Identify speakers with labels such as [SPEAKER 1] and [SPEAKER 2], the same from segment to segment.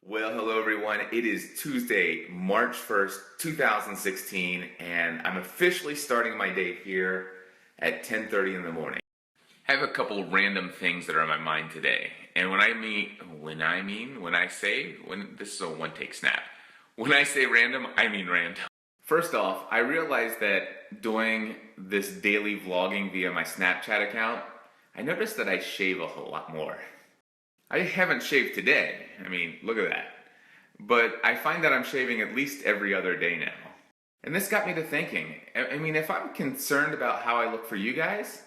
[SPEAKER 1] Well, hello everyone. It is Tuesday, March 1st, 2016, and I'm officially starting my day here at 10:30 in the morning. I have a couple random things that are on my mind today. And this is a one-take snap. When I say random, I mean random. First off, I realized that doing this daily vlogging via my Snapchat account, I noticed that I shave a whole lot more. I haven't shaved today. I mean, look at that. But I find that I'm shaving at least every other day now. And this got me to thinking, if I'm concerned about how I look for you guys,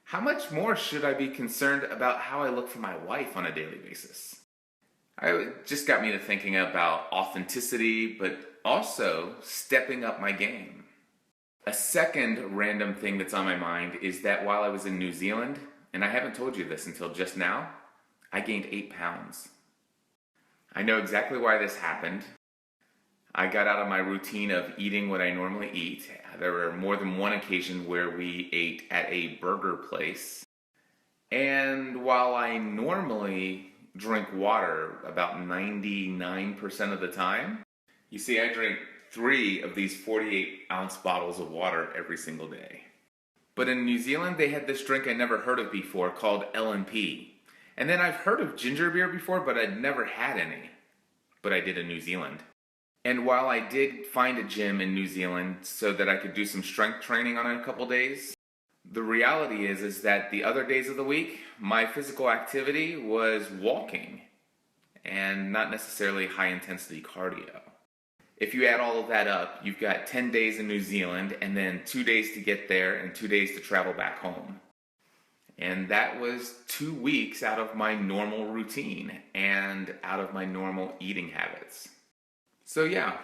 [SPEAKER 1] how much more should I be concerned about how I look for my wife on a daily basis? It just got me to thinking about authenticity, but also stepping up my game. A second random thing that's on my mind is that while I was in New Zealand, and I haven't told you this until just now, I gained 8 pounds. I know exactly why this happened. I got out of my routine of eating what I normally eat. There were more than one occasion where we ate at a burger place. And while I normally drink water about 99% of the time, you see, I drink 3 of these 48-ounce bottles of water every single day. But in New Zealand, they had this drink I never heard of before called L&P. And then I've heard of ginger beer before, but I'd never had any. But I did in New Zealand. And while I did find a gym in New Zealand so that I could do some strength training on a couple days, the reality is that the other days of the week, my physical activity was walking and not necessarily high-intensity cardio. If you add all of that up, you've got 10 days in New Zealand and then 2 days to get there and 2 days to travel back home. And that was 2 weeks out of my normal routine and out of my normal eating habits. So yeah,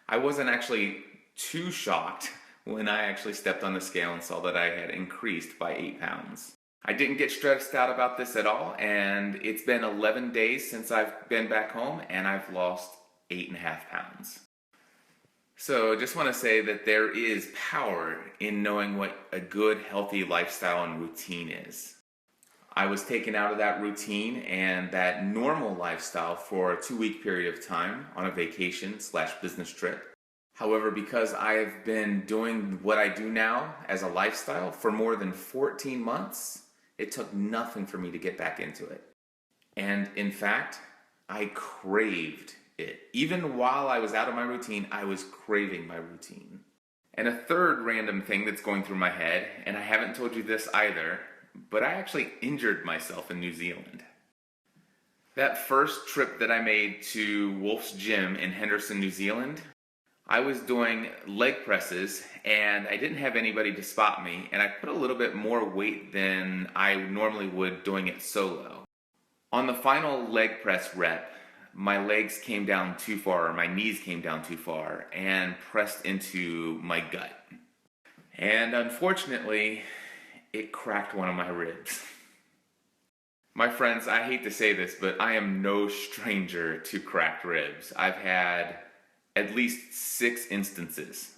[SPEAKER 1] I wasn't actually too shocked when I actually stepped on the scale and saw that I had increased by 8 pounds. I didn't get stressed out about this at all, and it's been 11 days since I've been back home and I've lost 8.5 pounds. So I just want to say that there is power in knowing what a good, healthy lifestyle and routine is. I was taken out of that routine and that normal lifestyle for a 2-week period of time on a vacation/business trip. However, because I've been doing what I do now as a lifestyle for more than 14 months, it took nothing for me to get back into it. And in fact, I craved it. Even while I was out of my routine, I was craving my routine. And a third random thing that's going through my head, and I haven't told you this either, but I actually injured myself in New Zealand. That first trip that I made to Wolf's Gym in Henderson, New Zealand, I was doing leg presses and I didn't have anybody to spot me, and I put a little bit more weight than I normally would doing it solo. On the final leg press rep, my legs came down too far, or my knees came down too far, and pressed into my gut. And unfortunately, it cracked one of my ribs. My friends, I hate to say this, but I am no stranger to cracked ribs. I've had at least 6 instances.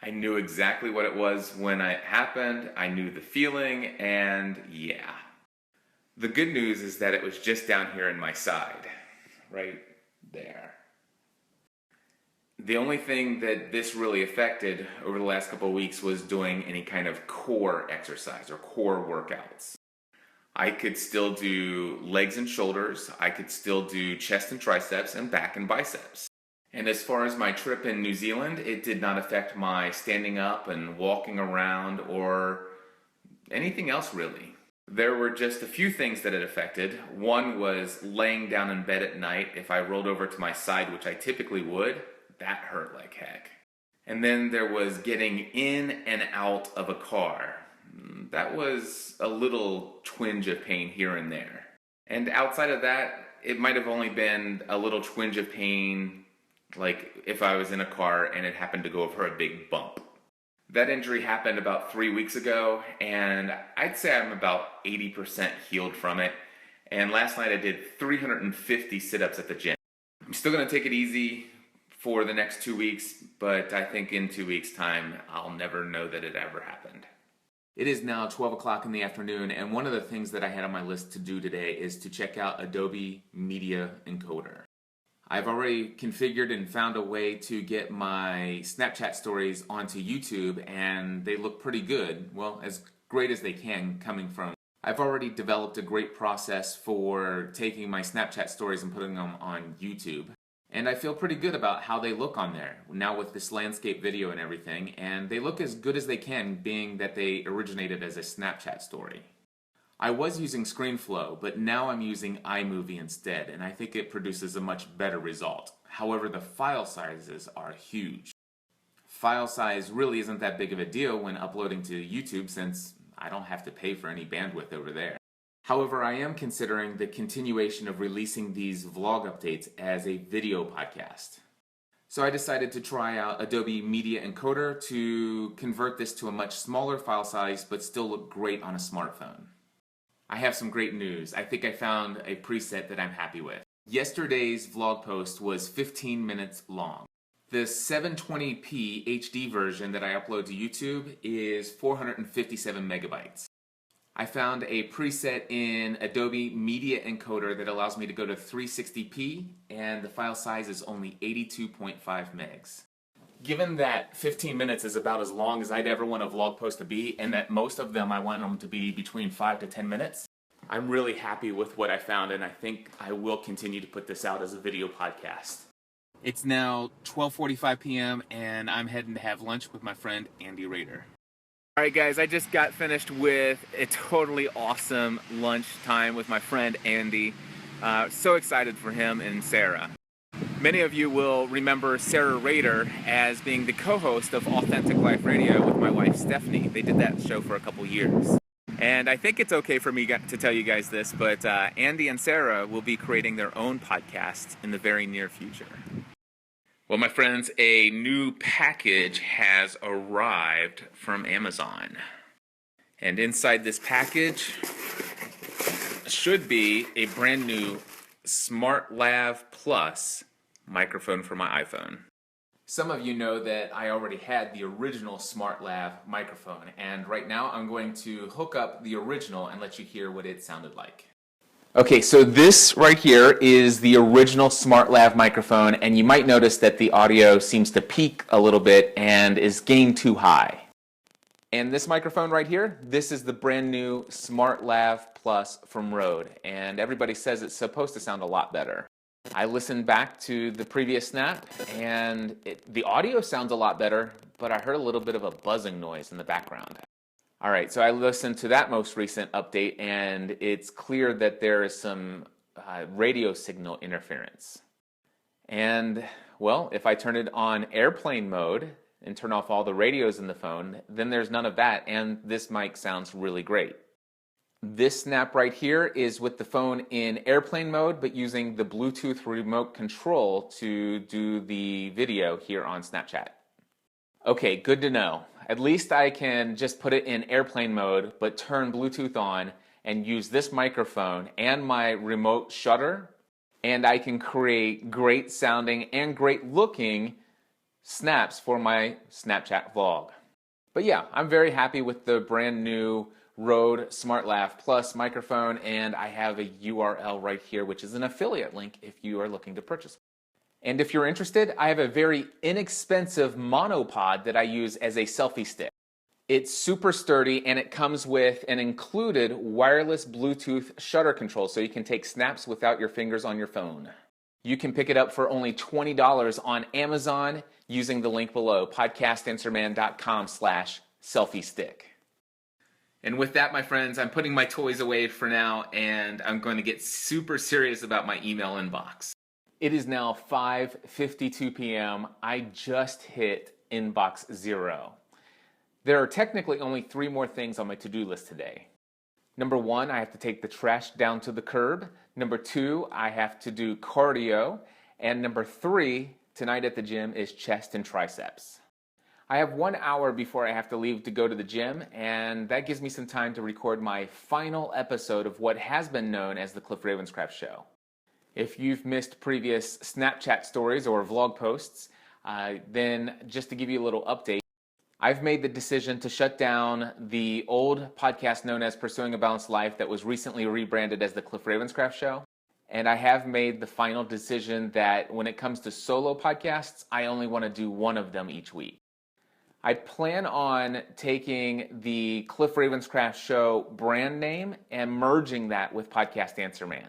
[SPEAKER 1] I knew exactly what it was when it happened, I knew the feeling, and yeah. The good news is that it was just down here in my side. Right there. The only thing that this really affected over the last couple of weeks was doing any kind of core exercise or core workouts. I could still do legs and shoulders, I could still do chest and triceps and back and biceps. And as far as my trip in New Zealand, it did not affect my standing up and walking around or anything else really. There were just a few things that it affected. One was laying down in bed at night. If I rolled over to my side, which I typically would, that hurt like heck. And then there was getting in and out of a car. That was a little twinge of pain here and there. And outside of that, it might have only been a little twinge of pain, like if I was in a car and it happened to go over a big bump. That injury happened about 3 weeks ago, and I'd say I'm about 80% healed from it. And last night I did 350 sit-ups at the gym. I'm still going to take it easy for the next 2 weeks, but I think in 2 weeks' time, I'll never know that it ever happened. It is now 12 o'clock in the afternoon, and one of the things that I had on my list to do today is to check out Adobe Media Encoder. I've already configured and found a way to get my Snapchat stories onto YouTube, and they look pretty good. Well, as great as they can coming from. I've already developed a great process for taking my Snapchat stories and putting them on YouTube. And I feel pretty good about how they look on there, now with this landscape video and everything, and they look as good as they can, being that they originated as a Snapchat story. I was using ScreenFlow, but now I'm using iMovie instead, and I think it produces a much better result. However, the file sizes are huge. File size really isn't that big of a deal when uploading to YouTube, since I don't have to pay for any bandwidth over there. However, I am considering the continuation of releasing these vlog updates as a video podcast. So I decided to try out Adobe Media Encoder to convert this to a much smaller file size but still look great on a smartphone. I have some great news. I think I found a preset that I'm happy with. Yesterday's vlog post was 15 minutes long. The 720p HD version that I upload to YouTube is 457 megabytes. I found a preset in Adobe Media Encoder that allows me to go to 360p, and the file size is only 82.5 megs. Given that 15 minutes is about as long as I'd ever want a vlog post to be, and that most of them I want them to be between 5 to 10 minutes, I'm really happy with what I found, and I think I will continue to put this out as a video podcast. It's now 12:45 p.m. and I'm heading to have lunch with my friend Andy Rader. Alright guys, I just got finished with a totally awesome lunch time with my friend Andy. So excited for him and Sarah. Many of you will remember Sarah Rader as being the co-host of Authentic Life Radio with my wife Stephanie. They did that show for a couple years. And I think it's okay for me to tell you guys this, but Andy and Sarah will be creating their own podcast in the very near future. Well, my friends, a new package has arrived from Amazon. And inside this package should be a brand new Smart Lav Plus microphone for my iPhone. Some of you know that I already had the original Smart Lav microphone, and right now I'm going to hook up the original and let you hear what it sounded like. Okay, so this right here is the original Smart Lav microphone, and you might notice that the audio seems to peak a little bit and is gained too high. And this microphone right here, this is the brand new Smart Lav Plus from Rode, and everybody says it's supposed to sound a lot better. I listened back to the previous snap, and the audio sounds a lot better, but I heard a little bit of a buzzing noise in the background. Alright, so I listened to that most recent update, and it's clear that there is some radio signal interference. And, well, if I turn it on airplane mode and turn off all the radios in the phone, then there's none of that, and this mic sounds really great. This snap right here is with the phone in airplane mode, but using the Bluetooth remote control to do the video here on Snapchat. Okay, good to know. At least I can just put it in airplane mode, but turn Bluetooth on and use this microphone and my remote shutter, and I can create great sounding and great looking snaps for my Snapchat vlog. But yeah, I'm very happy with the brand new Rode Smart Lav Plus microphone, and I have a URL right here, which is an affiliate link if you are looking to purchase. And if you're interested, I have a very inexpensive monopod that I use as a selfie stick. It's super sturdy, and it comes with an included wireless Bluetooth shutter control, so you can take snaps without your fingers on your phone. You can pick it up for only $20 on Amazon using the link below, podcastanswerman.com/selfiestick. And with that, my friends, I'm putting my toys away for now, and I'm going to get super serious about my email inbox. It is now 5:52 p.m. I just hit inbox 0. There are technically only 3 more things on my to-do list today. Number 1, I have to take the trash down to the curb. Number 2, I have to do cardio. And number 3, tonight at the gym, is chest and triceps. I have 1 hour before I have to leave to go to the gym, and that gives me some time to record my final episode of what has been known as the Cliff Ravenscraft Show. If you've missed previous Snapchat stories or vlog posts, then just to give you a little update, I've made the decision to shut down the old podcast known as Pursuing a Balanced Life that was recently rebranded as the Cliff Ravenscraft Show. And I have made the final decision that when it comes to solo podcasts, I only want to do one of them each week. I plan on taking the Cliff Ravenscraft Show brand name and merging that with Podcast Answer Man.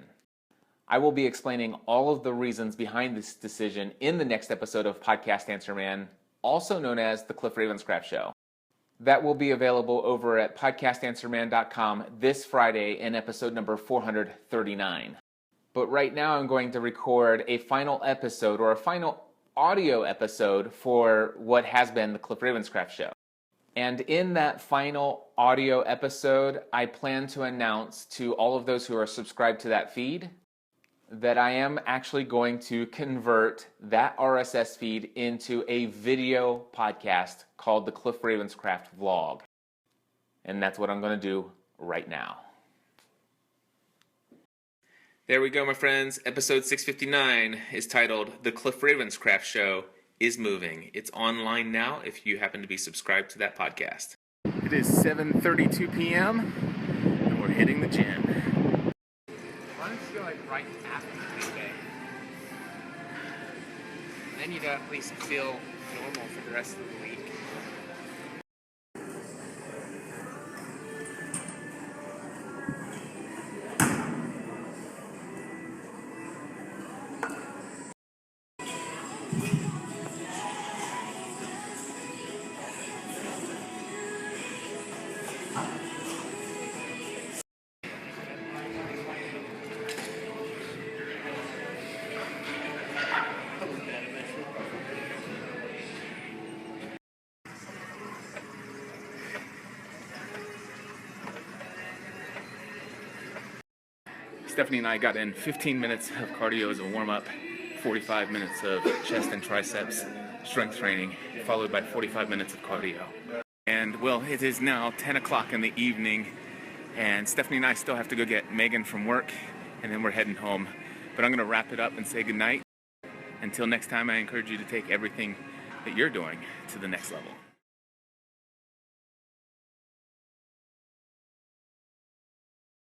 [SPEAKER 1] I will be explaining all of the reasons behind this decision in the next episode of Podcast Answer Man, also known as the Cliff Ravenscraft Show. That will be available over at podcastanswerman.com this Friday in episode number 439. But right now I'm going to record a final episode, or a final audio episode, for what has been the Cliff Ravenscraft Show. And in that final audio episode, I plan to announce to all of those who are subscribed to that feed that I am actually going to convert that RSS feed into a video podcast called the Cliff Ravenscraft Vlog. And that's what I'm going to do right now. There we go, my friends. Episode 659 is titled The Cliff Ravenscraft Show is Moving. It's online now if you happen to be subscribed to that podcast. It is 7:32 p.m. and we're hitting the gym. Why don't you go like right after today? Then you'd at least feel normal for the rest of the week. Stephanie and I got in 15 minutes of cardio as a warm-up, 45 minutes of chest and triceps strength training, followed by 45 minutes of cardio. And well, it is now 10 o'clock in the evening, and Stephanie and I still have to go get Megan from work, and then we're heading home. But I'm going to wrap it up and say goodnight. Until next time, I encourage you to take everything that you're doing to the next level.